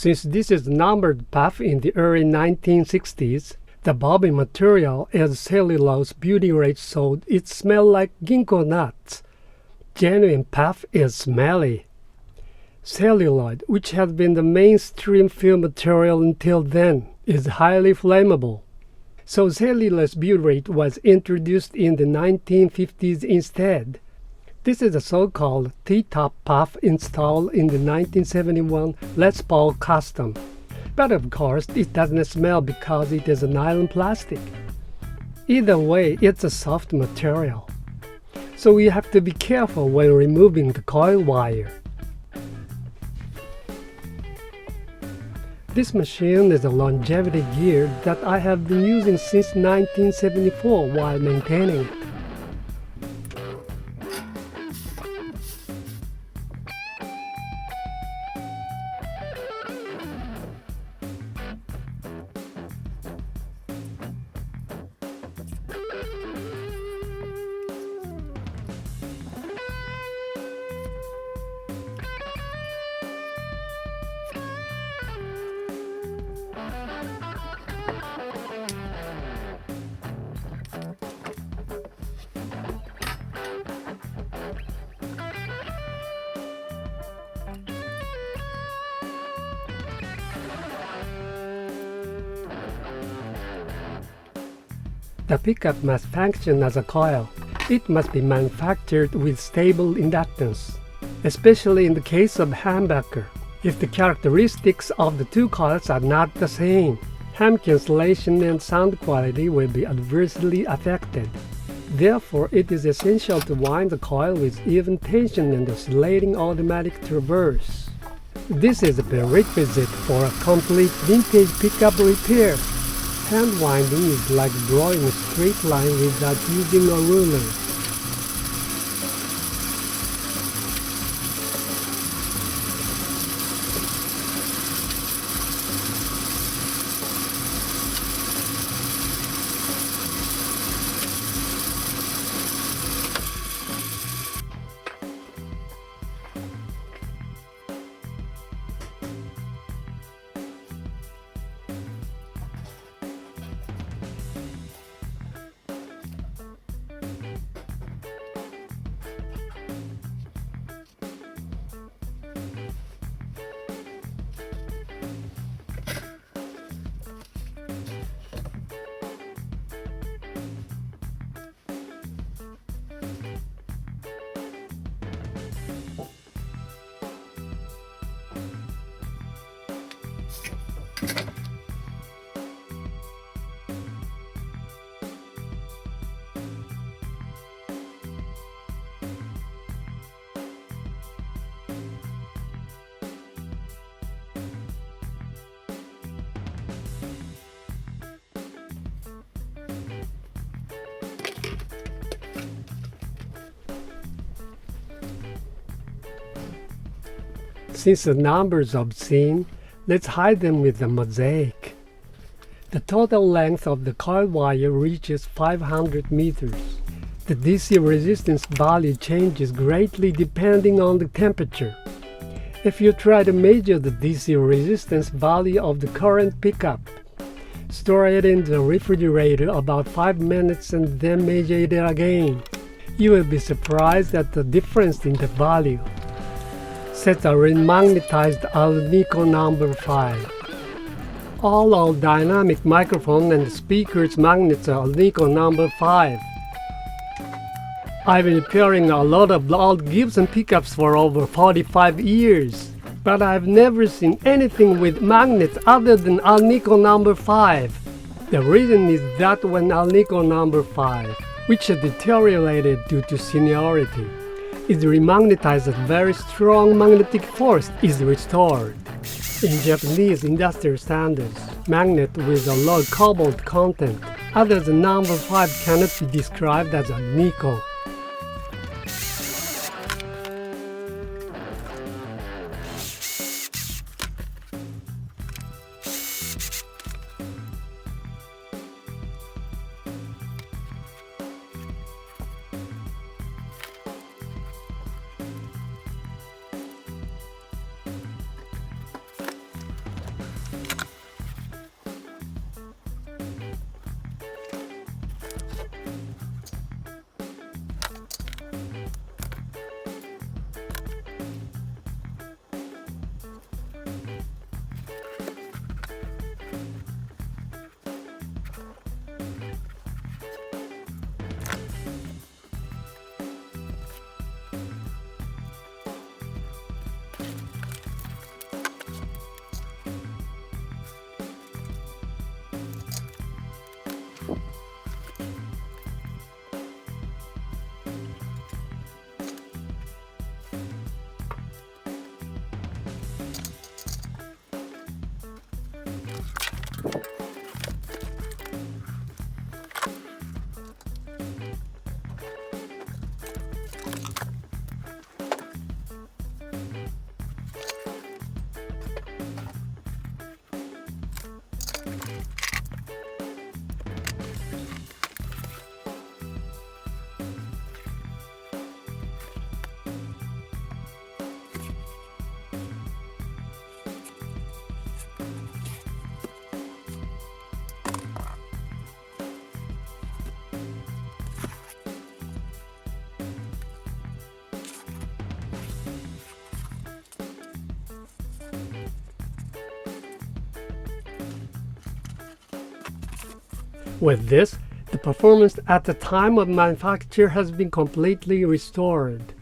Since this is numbered P.A.F in the early 1960s, the bobbin material is cellulose butyrate, so it smells like ginkgo nuts. Genuine P.A.F is smelly. Celluloid, which has been the mainstream film material until then, is highly flammable. So cellulose butyrate was introduced in the 1950s instead. This is a so-called T-top P.A.F installed in the 1971 Les Paul Custom. But of course, it doesn't smell because it is a nylon plastic. Either way, it's a soft material. So you have to be careful when removing the coil wire. This machine is a longevity gear that I have been using since 1974 while maintaining it. The pickup must function as a coil. It must be manufactured with stable inductance, especially in the case of humbucker. If the characteristics of the two coils are not the same, hum cancellation and sound quality will be adversely affected. Therefore, it is essential to wind the coil with even tension and oscillating automatic traverse. This is a prerequisite for a complete vintage pickup repair. Hand winding is like drawing a straight line without using a ruler. Since the numbers are obscene, let's hide them with a mosaic. The total length of the coil wire reaches 500 meters. The DC resistance value changes greatly depending on the temperature. If you try to measure the DC resistance value of the current pickup, store it in the refrigerator about 5 minutes and then measure it again. You will be surprised at the difference in the value. Set a remagnetized Alnico number 5. All dynamic microphone and speakers magnets are Alnico number 5. I've been repairing a lot of old Gibson pickups for over 45 years, but I've never seen anything with magnets other than Alnico number 5. The reason is that when Alnico number 5, which had deteriorated due to seniority, is remagnetized, a very strong magnetic force is restored. In Japanese industrial standards, magnet with a low cobalt content other than number 5 cannot be described as a nickel. With this, the performance at the time of manufacture has been completely restored.